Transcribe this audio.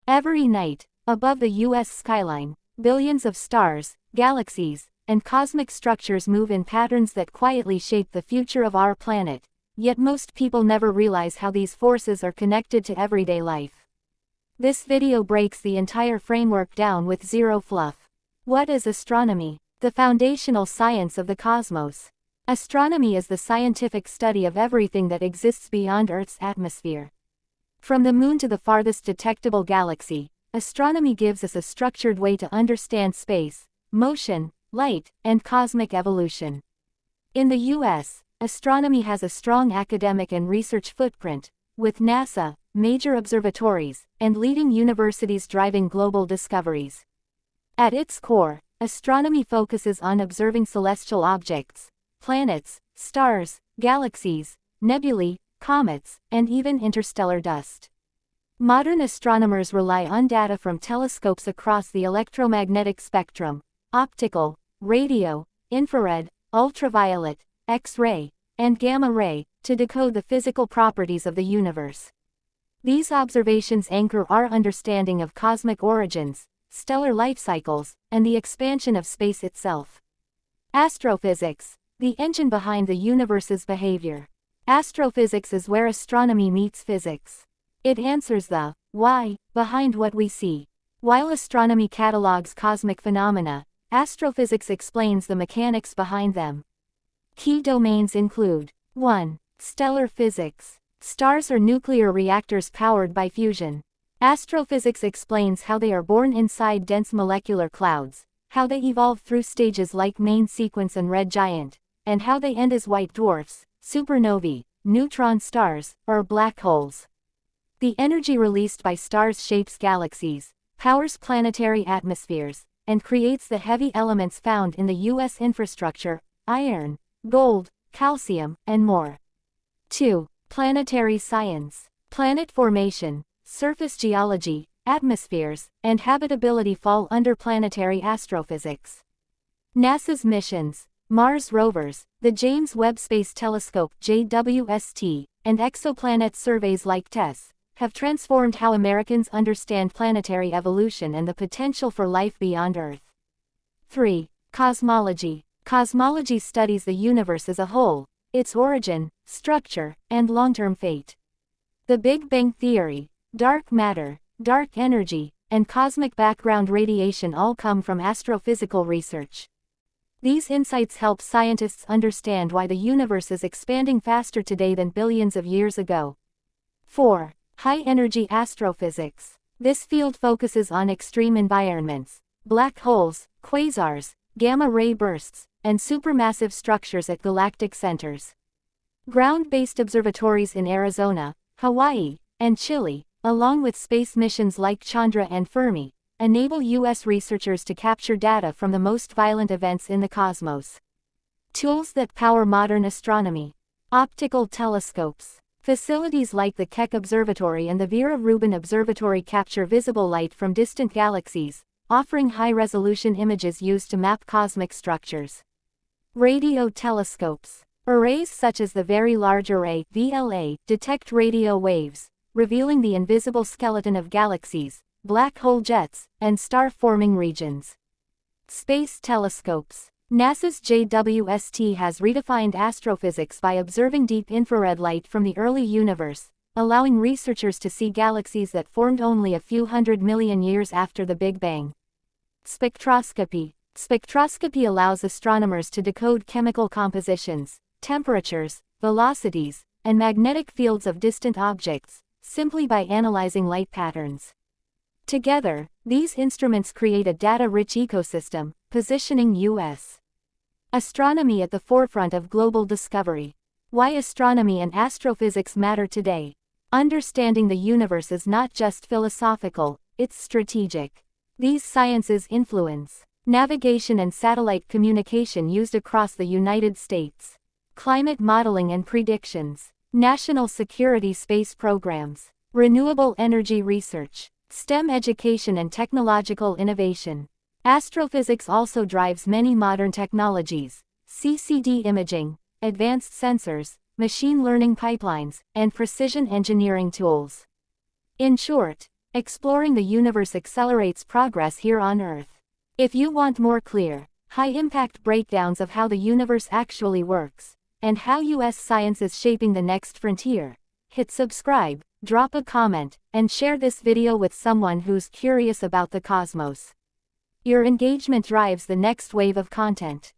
Every night, above the U.S. skyline, billions of stars, galaxies, and cosmic structures move in patterns that quietly shape the future of our planet, yet most people never realize how these forces are connected to everyday life. This video breaks the entire framework down with zero fluff. What is astronomy? The foundational science of the cosmos. Astronomy is the scientific study of everything that exists beyond Earth's atmosphere. From the moon to the farthest detectable galaxy, astronomy gives us a structured way to understand space, motion, light, and cosmic evolution. In the U.S., astronomy has a strong academic and research footprint, with NASA, major observatories, and leading universities driving global discoveries. At its core, astronomy focuses on observing celestial objects, planets, stars, galaxies, nebulae, comets, and even interstellar dust. Modern astronomers rely on data from telescopes across the electromagnetic spectrum, optical, radio, infrared, ultraviolet, X-ray, and gamma-ray, to decode the physical properties of the universe. These observations anchor our understanding of cosmic origins, stellar life cycles, and the expansion of space itself. Astrophysics, the engine behind the universe's behavior. Astrophysics is where astronomy meets physics. It answers the why behind what we see. While astronomy catalogs cosmic phenomena, astrophysics explains the mechanics behind them. Key domains include 1. Stellar physics. Stars are nuclear reactors powered by fusion. Astrophysics explains how they are born inside dense molecular clouds, how they evolve through stages like main sequence and red giant, and how they end as white dwarfs, supernovae, neutron stars, or black holes. The energy released by stars shapes galaxies, powers planetary atmospheres, and creates the heavy elements found in the U.S. infrastructure, iron, gold, calcium, and more. 2. Planetary science. Planet formation, surface geology, atmospheres, and habitability fall under planetary astrophysics. NASA's missions, Mars rovers, the James Webb Space Telescope (JWST), and exoplanet surveys like TESS, have transformed how Americans understand planetary evolution and the potential for life beyond Earth. 3. Cosmology. Cosmology studies the universe as a whole, its origin, structure, and long-term fate. The Big Bang Theory, dark matter, dark energy, and cosmic background radiation all come from astrophysical research. These insights help scientists understand why the universe is expanding faster today than billions of years ago. 4. High-energy astrophysics. This field focuses on extreme environments, black holes, quasars, gamma-ray bursts, and supermassive structures at galactic centers. Ground-based observatories in Arizona, Hawaii, and Chile, along with space missions like Chandra and Fermi, enable U.S. researchers to capture data from the most violent events in the cosmos. Tools that power modern astronomy. Optical telescopes. Facilities like the Keck Observatory and the Vera Rubin Observatory capture visible light from distant galaxies, offering high-resolution images used to map cosmic structures. Radio telescopes. Arrays such as the Very Large Array (VLA) detect radio waves, revealing the invisible skeleton of galaxies, black hole jets, and star-forming regions. Space telescopes. NASA's JWST has redefined astrophysics by observing deep infrared light from the early universe, allowing researchers to see galaxies that formed only a few 100 million years after the Big Bang. Spectroscopy. Spectroscopy allows astronomers to decode chemical compositions, temperatures, velocities, and magnetic fields of distant objects, simply by analyzing light patterns. Together, these instruments create a data-rich ecosystem, positioning U.S. astronomy at the forefront of global discovery. Why astronomy and astrophysics matter today. Understanding the universe is not just philosophical, it's strategic. These sciences influence navigation and satellite communication used across the United States, climate modeling and predictions, national security space programs, renewable energy research, STEM education and technological innovation. Astrophysics also drives many modern technologies, CCD imaging, advanced sensors, machine learning pipelines, and precision engineering tools. In short, Exploring the universe accelerates progress here on Earth. If you want more clear, high-impact breakdowns of how the universe actually works, and how US science is shaping the next frontier, hit subscribe, drop a comment, and share this video with someone who's curious about the cosmos. Your engagement drives the next wave of content.